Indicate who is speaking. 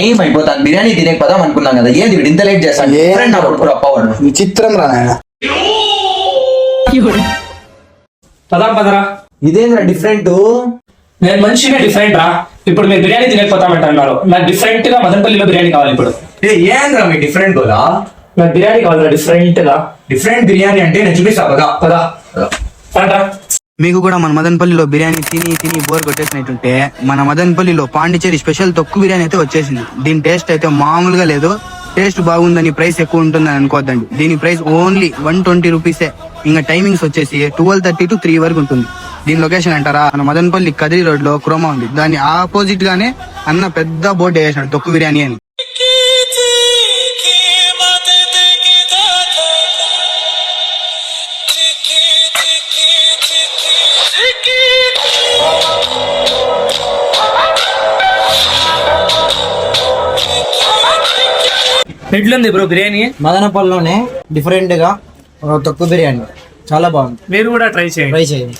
Speaker 1: Time అయిపోతాను, బిర్యానీ తినే పదాం అనుకున్నాం కదా, ఏంది వీడు ఇంత లేట్ చేస్తాను?
Speaker 2: విచిత్రం రా నాయన.
Speaker 3: పదరా.
Speaker 1: ఇదేంద్రా డిఫరెంట్?
Speaker 3: నేను మనిషిగా డిఫరెంట్ రా. ఇప్పుడు మీరు బిర్యానీ తినకపోతామంటున్నారు, నాకు డిఫరెంట్ గా మదనపల్లిలో బిర్యానీ కావాలి ఇప్పుడు.
Speaker 1: ఏంద్రా మీ డిఫరెంట్ గోలా?
Speaker 3: నాకు బిర్యానీ కావాలిరా డిఫరెంట్ గా.
Speaker 1: డిఫరెంట్ బిర్యానీ అంటే నేను చూపిస్తా పదా.
Speaker 2: మీకు కూడా మన మదనపల్లిలో బిర్యానీ తిని తిని బోర్ కొట్టేసినట్టుంటే మన మదనపల్లిలో పాండిచేరి స్పెషల్ తొక్కు బిర్యానీ అయితే వచ్చేసింది. దీని టేస్ట్ అయితే మామూలుగా లేదు. టేస్ట్ బాగుందని ప్రైస్ ఎక్కువ ఉంటుందని అనుకోవద్దండి. దీని ప్రైస్ ఓన్లీ 120 రూపీసే. ఇంకా టైమింగ్స్ వచ్చేసి 12:30 to 3 వరకు ఉంటుంది. దీని లొకేషన్ అంటారా, మన మదనపల్లి కదిరి రోడ్ లో క్రోమా ఉంది. దాని ఆపోజిట్ గానే అన్న పెద్ద బోర్డు వేసాడు తొక్కు బిర్యానీ అని.
Speaker 3: ఎట్లుంది బ్రో బిర్యానీ?
Speaker 4: మదనపల్లిలోనే డిఫరెంట్ గా తొక్కు బిర్యానీ చాలా బాగుంది.
Speaker 3: మీరు కూడా ట్రై చేయండి.